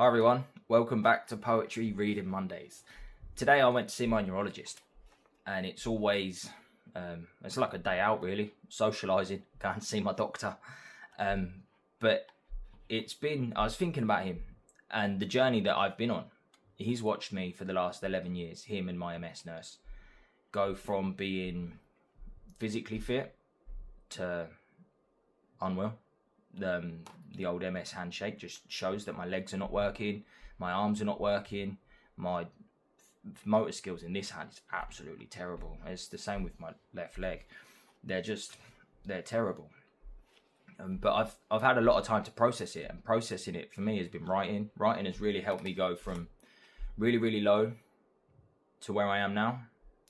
Hi everyone, welcome back to Poetry Reading Mondays. Today I went to see my neurologist, and it's always, it's like a day out really, socialising, go and see my doctor. But I was thinking about him and the journey that I've been on. He's watched me for the last 11 years, him and my MS nurse, go from being physically fit to unwell. The old MS handshake just shows that my legs are not working, my arms are not working, my motor skills in this hand is absolutely terrible. It's the same with my left leg. They're terrible. But I've had a lot of time to process it, and processing it for me has been writing. Writing has really helped me go from really, really low to where I am now.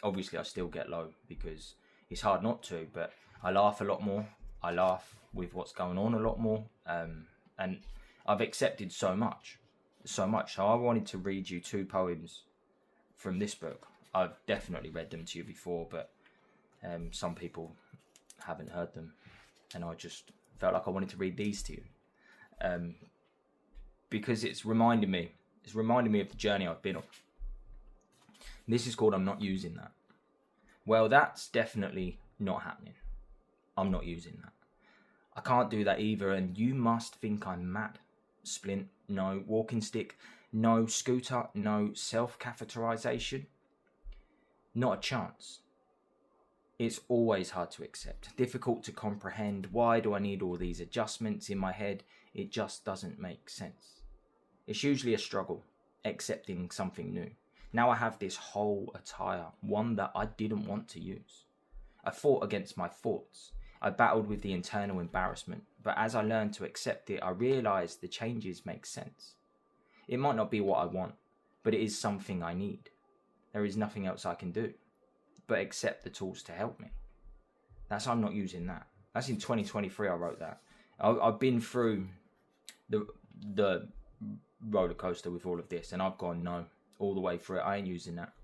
Obviously, I still get low because it's hard not to, but I laugh a lot more. I laugh with what's going on a lot more, and I've accepted so much. So I wanted to read you 2 poems from this book. I've definitely read them to you before, but some people haven't heard them, and I just felt like I wanted to read these to you, because it's reminding me of the journey I've been on. This is called I'm Not Using That. Well, that's definitely not happening. I'm not using that. I can't do that either, and you must think I'm mad. Splint, no. Walking stick, no. Scooter, no. Self-catheterization, not a chance. It's always hard to accept, difficult to comprehend. Why do I need all these adjustments in my head? It just doesn't make sense. It's usually a struggle, accepting something new. Now I have this whole attire, one that I didn't want to use. I fought against my thoughts. I battled with the internal embarrassment, but as I learned to accept it, I realised the changes make sense. It might not be what I want, but it is something I need. There is nothing else I can do but accept the tools to help me. That's I'm not using that. That's in 2023 I wrote that. I've been through the roller coaster with all of this, and I've gone no all the way through it. I ain't using that.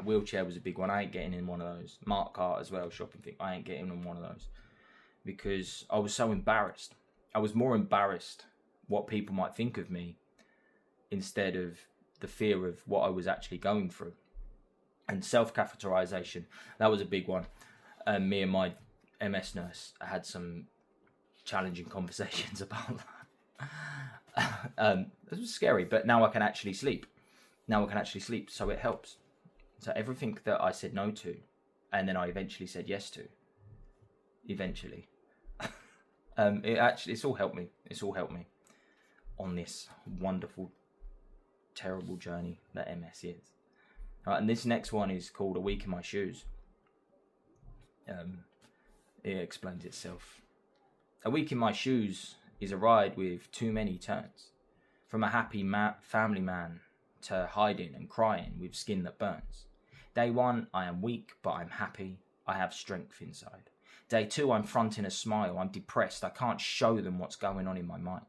Wheelchair was a big one. I ain't getting in one of those. Mark cart as well, shopping thing. I ain't getting in one of those because I was so embarrassed. I was more embarrassed what people might think of me instead of the fear of what I was actually going through. And self-catheterization, that was a big one. Me and my MS nurse had some challenging conversations about that. It was scary, but now I can actually sleep. So it helps. So everything that I said no to, and then I eventually said yes to, it's all helped me. It's all helped me on this wonderful, terrible journey that MS is. And this next one is called A Week in My Shoes. It explains itself. A week in my shoes is a ride with too many turns. From a happy family man to hiding and crying with skin that burns. Day 1, I am weak, but I'm happy. I have strength inside. Day 2, I'm fronting a smile. I'm depressed. I can't show them what's going on in my mind.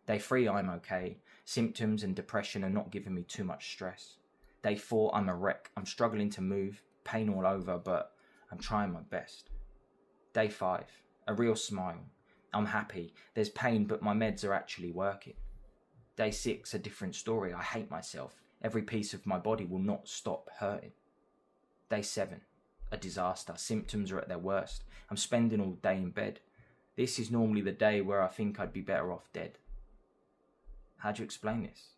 Day 3, I'm okay. Symptoms and depression are not giving me too much stress. Day 4, I'm a wreck. I'm struggling to move. Pain all over, but I'm trying my best. Day 5, a real smile. I'm happy. There's pain, but my meds are actually working. Day 6, a different story. I hate myself. Every piece of my body will not stop hurting. Day 7, a disaster. Symptoms are at their worst. I'm spending all day in bed. This is normally the day where I think I'd be better off dead. How do you explain this?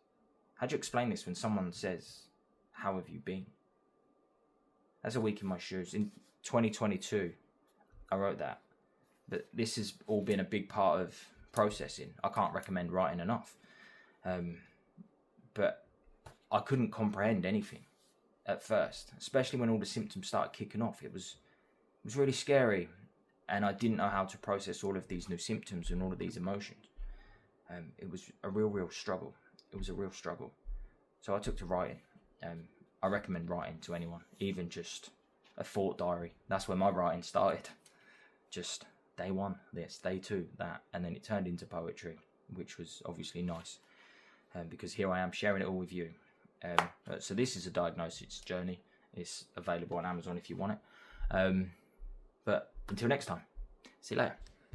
How do you explain this when someone says, how have you been? That's a week in my shoes. In 2022, I wrote that. But this has all been a big part of processing. I can't recommend writing enough. But I couldn't comprehend anything at first, especially when all the symptoms started kicking off. It was really scary, and I didn't know how to process all of these new symptoms and all of these emotions. It was a real struggle. It was a real struggle. So I took to writing. I recommend writing to anyone, even just a thought diary. That's where my writing started. Just day 1, this, day 2, that, and then it turned into poetry, which was obviously nice. Because here I am sharing it all with you. So this is a diagnosis journey. It's available on Amazon if you want it. But until next time, see you later.